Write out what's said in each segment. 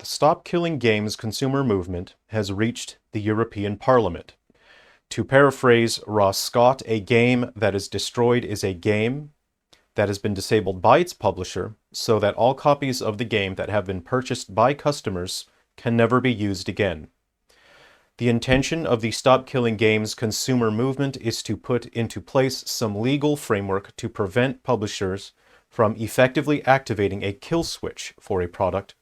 Stop Killing Games consumer movement has reached the European Parliament. To paraphrase Ross Scott, a game that is destroyed is a game that has been disabled by its publisher so that all copies of the game that have been purchased by customers can never be used again. The intention of the Stop Killing Games consumer movement is to put into place some legal framework to prevent publishers from effectively activating a kill switch for a product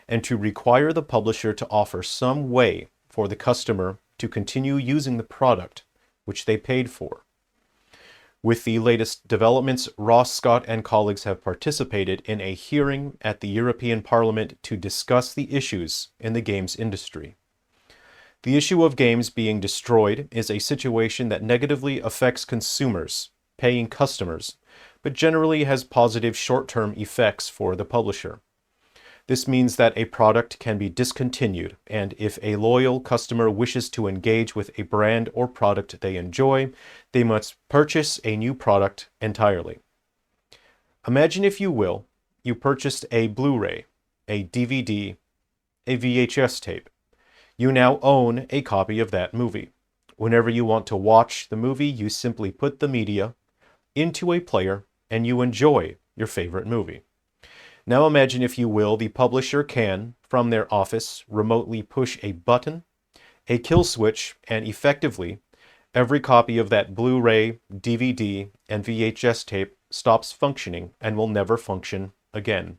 and to require the publisher to offer some way for the customer to continue using the product which they paid for. With the latest developments, Ross Scott and colleagues have participated in a hearing at the European Parliament to discuss the issues in the games industry. The issue of games being destroyed is a situation that negatively affects consumers, paying customers, but generally has positive short-term effects for the publisher. This means that a product can be discontinued, and if a loyal customer wishes to engage with a brand or product they enjoy, they must purchase a new product entirely. Imagine, if you will, you purchased a Blu-ray, a DVD, a VHS tape. You now own a copy of that movie. Whenever you want to watch the movie, you simply put the media into a player and you enjoy your favorite movie. Now imagine, if you will, the publisher can, from their office, remotely push a button, a kill switch, and effectively, every copy of that Blu-ray, DVD, and VHS tape stops functioning and will never function again.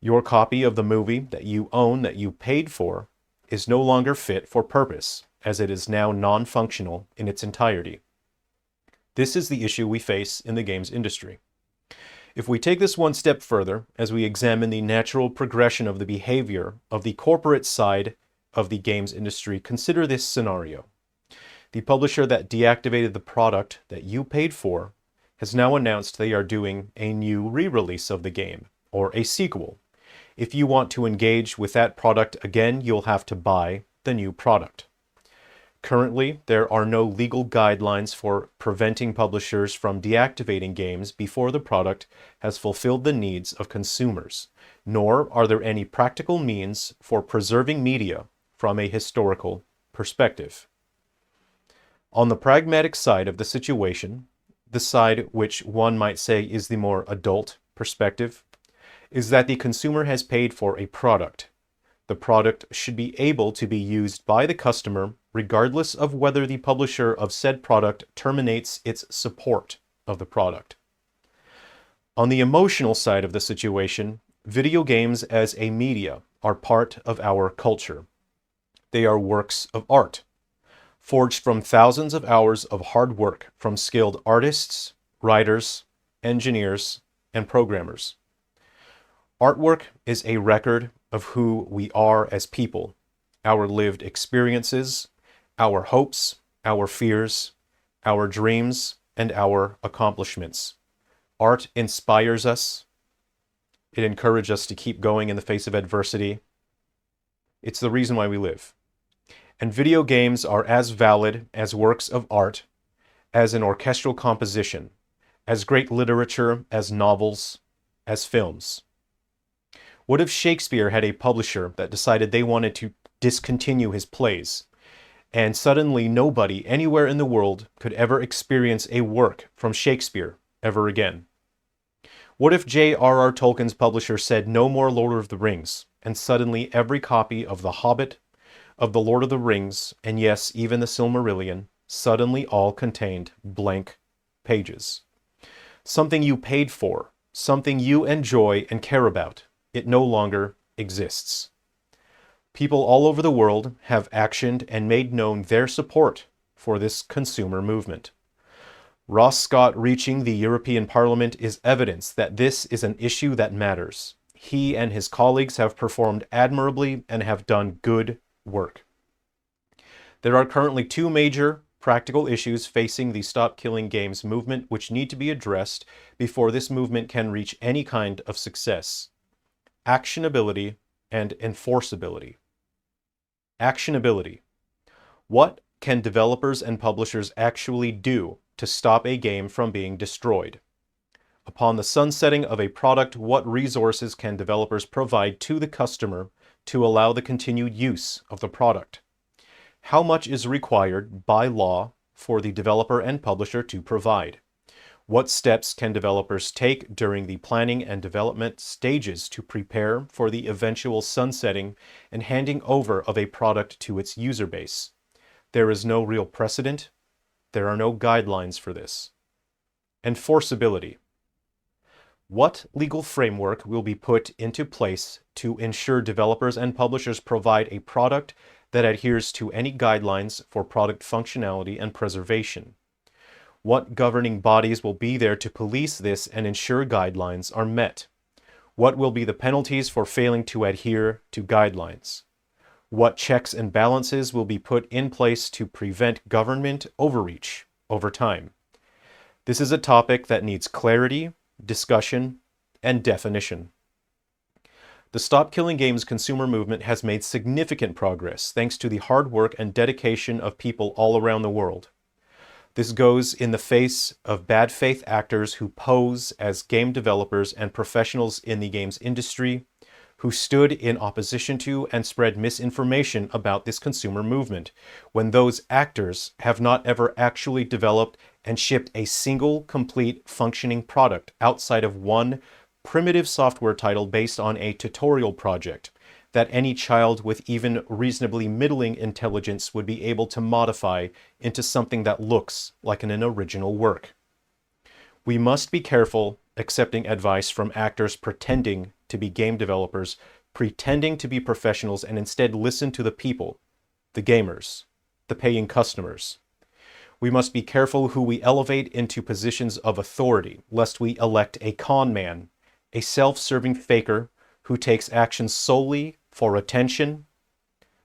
Your copy of the movie that you own, that you paid for, is no longer fit for purpose, as it is now non-functional in its entirety. This is the issue we face in the games industry. If we take this one step further, as we examine the natural progression of the behavior of the corporate side of the games industry, consider this scenario. The publisher that deactivated the product that you paid for has now announced they are doing a new re-release of the game, or a sequel. If you want to engage with that product again, you'll have to buy the new product. Currently, there are no legal guidelines for preventing publishers from deactivating games before the product has fulfilled the needs of consumers, nor are there any practical means for preserving media from a historical perspective. On the pragmatic side of the situation, the side which one might say is the more adult perspective, is that the consumer has paid for a product. The product should be able to be used by the customer regardless of whether the publisher of said product terminates its support of the product. On the emotional side of the situation, video games as a media are part of our culture. They are works of art, forged from thousands of hours of hard work from skilled artists, writers, engineers, and programmers. Artwork is a record of who we are as people, our lived experiences, our hopes, our fears, our dreams, and our accomplishments. Art inspires us. It encourages us to keep going in the face of adversity. It's the reason why we live. And video games are as valid as works of art, as an orchestral composition, as great literature, as novels, as films. What if Shakespeare had a publisher that decided they wanted to discontinue his plays, and suddenly nobody anywhere in the world could ever experience a work from Shakespeare ever again? What if J.R.R. Tolkien's publisher said no more Lord of the Rings, and suddenly every copy of The Hobbit, of The Lord of the Rings, and yes, even the Silmarillion, suddenly all contained blank pages? Something you paid for, something you enjoy and care about, it no longer exists. People all over the world have actioned and made known their support for this consumer movement. Ross Scott reaching the European Parliament is evidence that this is an issue that matters. He and his colleagues have performed admirably and have done good work. There are currently two major practical issues facing the Stop Killing Games movement which need to be addressed before this movement can reach any kind of success: actionability and enforceability. Actionability. What can developers and publishers actually do to stop a game from being destroyed? Upon the sunsetting of a product, what resources can developers provide to the customer to allow the continued use of the product? How much is required by law for the developer and publisher to provide? What steps can developers take during the planning and development stages to prepare for the eventual sunsetting and handing over of a product to its user base? There is no real precedent. There are no guidelines for this. Enforceability. What legal framework will be put into place to ensure developers and publishers provide a product that adheres to any guidelines for product functionality and preservation? What governing bodies will be there to police this and ensure guidelines are met? What will be the penalties for failing to adhere to guidelines? What checks and balances will be put in place to prevent government overreach over time? This is a topic that needs clarity, discussion, and definition. The Stop Killing Games consumer movement has made significant progress thanks to the hard work and dedication of people all around the world. This goes in the face of bad faith actors who pose as game developers and professionals in the games industry, who stood in opposition to and spread misinformation about this consumer movement, when those actors have not ever actually developed and shipped a single, complete, functioning product outside of one primitive software title based on a tutorial project that any child with even reasonably middling intelligence would be able to modify into something that looks like an original work. We must be careful accepting advice from actors pretending to be game developers, pretending to be professionals, and instead listen to the people, the gamers, the paying customers. We must be careful who we elevate into positions of authority, lest we elect a con man, a self-serving faker who takes action solely for attention,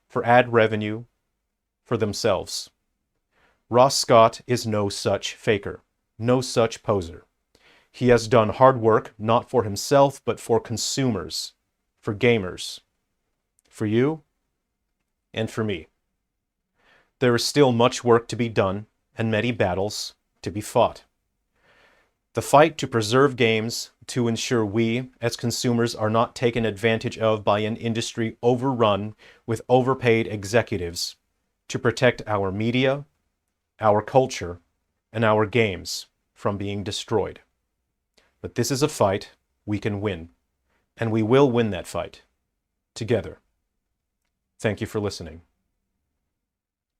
for ad revenue, for themselves. Ross Scott is no such faker, no such poser. He has done hard work, not for himself, but for consumers, for gamers, for you, and for me. There is still much work to be done and many battles to be fought. The fight to preserve games, to ensure we, as consumers, are not taken advantage of by an industry overrun with overpaid executives, to protect our media, our culture, and our games from being destroyed. But this is a fight we can win, and we will win that fight, together. Thank you for listening.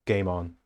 Game on.